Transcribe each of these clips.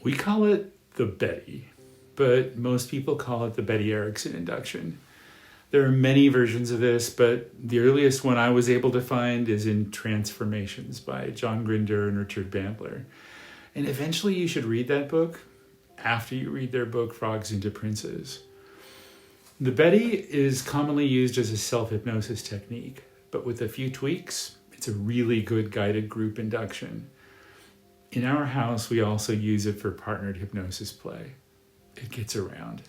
We call it the Betty, but most people call it the Betty Erickson Induction. There are many versions of this, but the earliest one I was able to find is in Transformations by John Grinder and Richard Bandler. And eventually you should read that book after you read their book, Frogs into Princes. The Betty is commonly used as a self-hypnosis technique, but with a few tweaks, it's a really good guided group induction. In our house, we also use it for partnered hypnosis play. It gets around.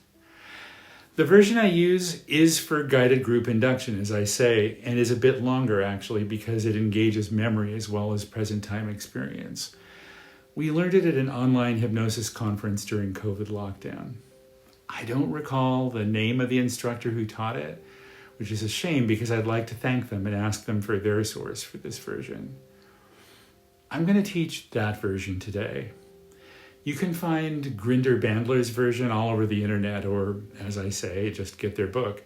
The version I use is for guided group induction, as I say, and is a bit longer actually because it engages memory as well as present time experience. We learned it at an online hypnosis conference during COVID lockdown. I don't recall the name of the instructor who taught it, which is a shame because I'd like to thank them and ask them for their source for this version. I'm going to teach that version today. You can find Grinder Bandler's version all over the internet, or as I say, just get their book.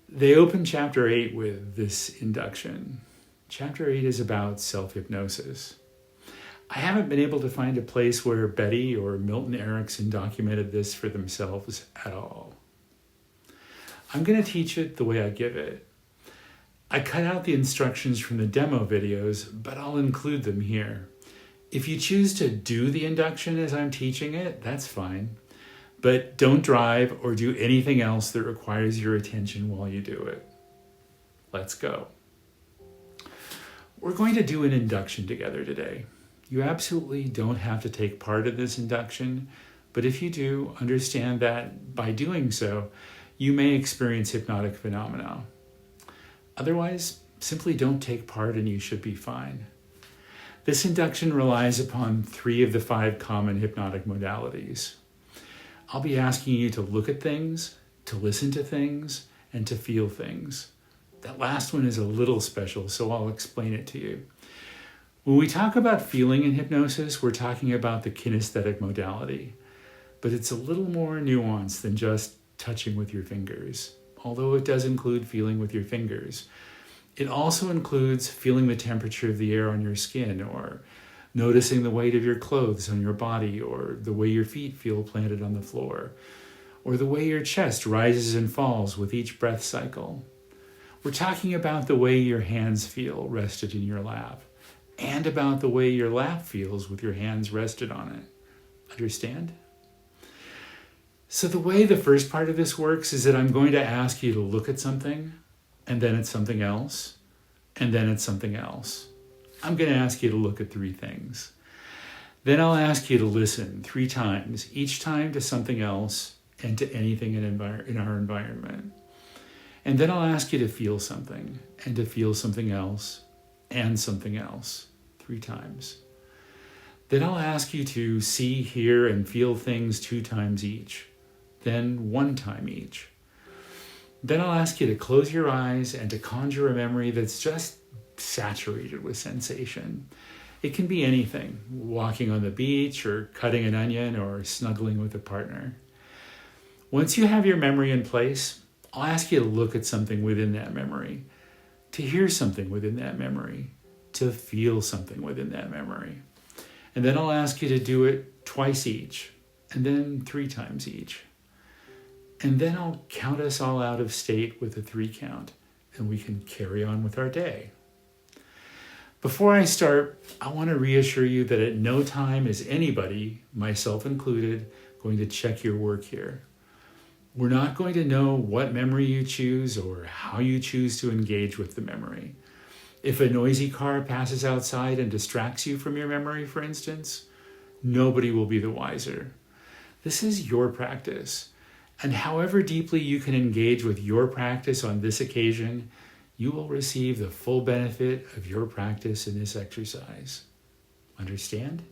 They open chapter 8 with this induction. Chapter 8 is about self-hypnosis. I haven't been able to find a place where Betty or Milton Erickson documented this for themselves at all. I'm going to teach it the way I give it. I cut out the instructions from the demo videos, but I'll include them here. If you choose to do the induction as I'm teaching it, that's fine. But don't drive or do anything else that requires your attention while you do it. Let's go. We're going to do an induction together today. You absolutely don't have to take part in this induction, but if you do, understand that by doing so, you may experience hypnotic phenomena. Otherwise, simply don't take part and you should be fine. This induction relies upon 3 of the 5 common hypnotic modalities. I'll be asking you to look at things, to listen to things, and to feel things. That last one is a little special, so I'll explain it to you. When we talk about feeling in hypnosis, we're talking about the kinesthetic modality, but it's a little more nuanced than just touching with your fingers, although it does include feeling with your fingers. It also includes feeling the temperature of the air on your skin, or noticing the weight of your clothes on your body, or the way your feet feel planted on the floor, or the way your chest rises and falls with each breath cycle. We're talking about the way your hands feel rested in your lap, and about the way your lap feels with your hands rested on it. Understand? So the way the first part of this works is that I'm going to ask you to look at something, and then it's something else, and then it's something else. I'm going to ask you to look at 3 things. Then I'll ask you to listen 3 times, each time to something else and to anything in our environment. And then I'll ask you to feel something, and to feel something else, and something else 3 times. Then I'll ask you to see, hear, and feel things 2 times each, then 1 time each. Then I'll ask you to close your eyes and to conjure a memory that's just saturated with sensation. It can be anything, walking on the beach or cutting an onion or snuggling with a partner. Once you have your memory in place, I'll ask you to look at something within that memory, to hear something within that memory, to feel something within that memory. And then I'll ask you to do it twice each, and then 3 times each. And then I'll count us all out of state with a 3 count, and we can carry on with our day. Before I start, I want to reassure you that at no time is anybody, myself included, going to check your work here. We're not going to know what memory you choose or how you choose to engage with the memory. If a noisy car passes outside and distracts you from your memory, for instance, nobody will be the wiser. This is your practice. And however deeply you can engage with your practice on this occasion, you will receive the full benefit of your practice in this exercise. Understand?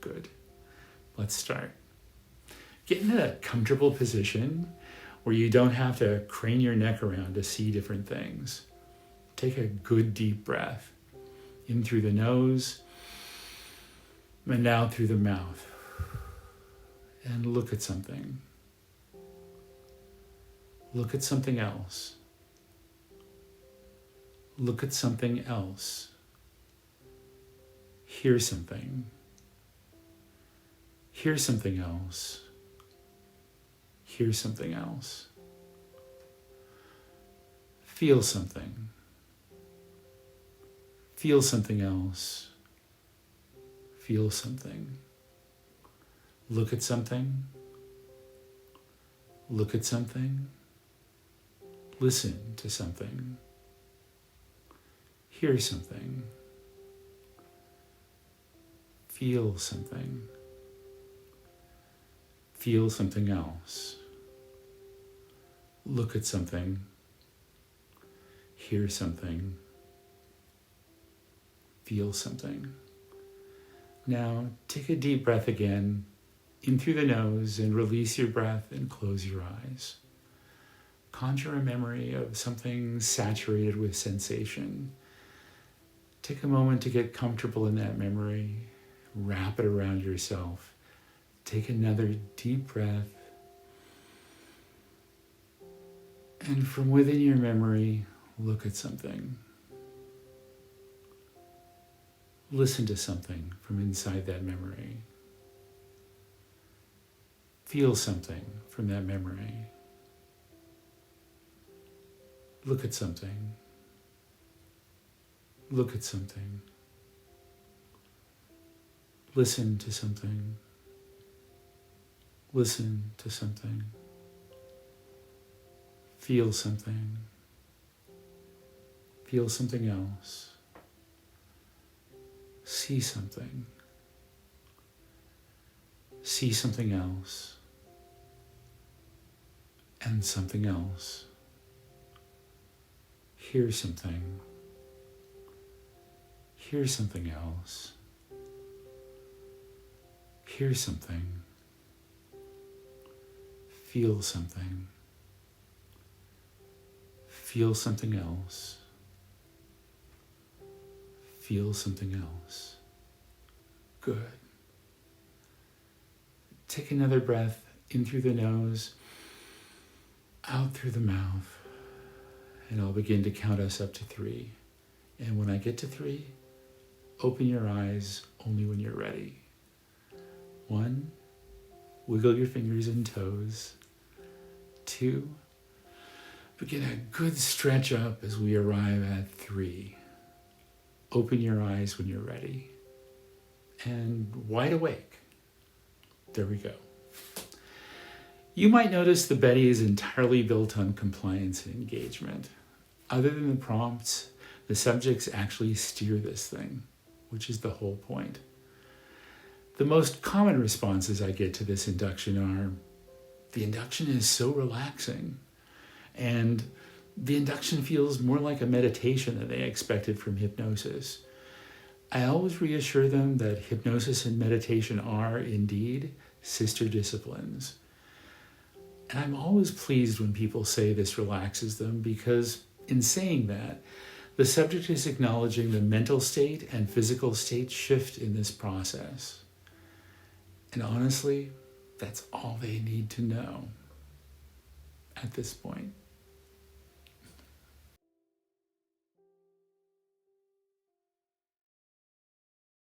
Good. Let's start. Get in a comfortable position where you don't have to crane your neck around to see different things. Take a good deep breath in through the nose and out through the mouth. And look at something. Look at something else. Look at something else. Hear something. Hear something else. Hear something else. Feel something. Feel something else. Feel something. Look at something. Look at something. Listen to something. Hear something. Feel something. Feel something else. Look at something. Hear something. Feel something. Now, take a deep breath again, in through the nose, and release your breath and close your eyes. Conjure a memory of something saturated with sensation. Take a moment to get comfortable in that memory. Wrap it around yourself. Take another deep breath. And from within your memory, look at something. Listen to something from inside that memory. Feel something from that memory. Look at something. Look at something. Listen to something. Listen to something. Feel something. Feel something else. See something. See something else. And something else. Hear something. Hear something else. Hear something. Feel something. Feel something else. Feel something else. Good. Take another breath in through the nose, out through the mouth, and I'll begin to count us up to 3. And when I get to 3, open your eyes only when you're ready. 1, wiggle your fingers and toes. 2, begin a good stretch up as we arrive at 3. Open your eyes when you're ready. And wide awake. There we go. You might notice the Betty is entirely built on compliance and engagement. Other than the prompts, the subjects actually steer this thing, which is the whole point. The most common responses I get to this induction are, the induction is so relaxing, and the induction feels more like a meditation than they expected from hypnosis. I always reassure them that hypnosis and meditation are, indeed, sister disciplines. And I'm always pleased when people say this relaxes them, because in saying that, the subject is acknowledging the mental state and physical state shift in this process. And honestly, that's all they need to know at this point.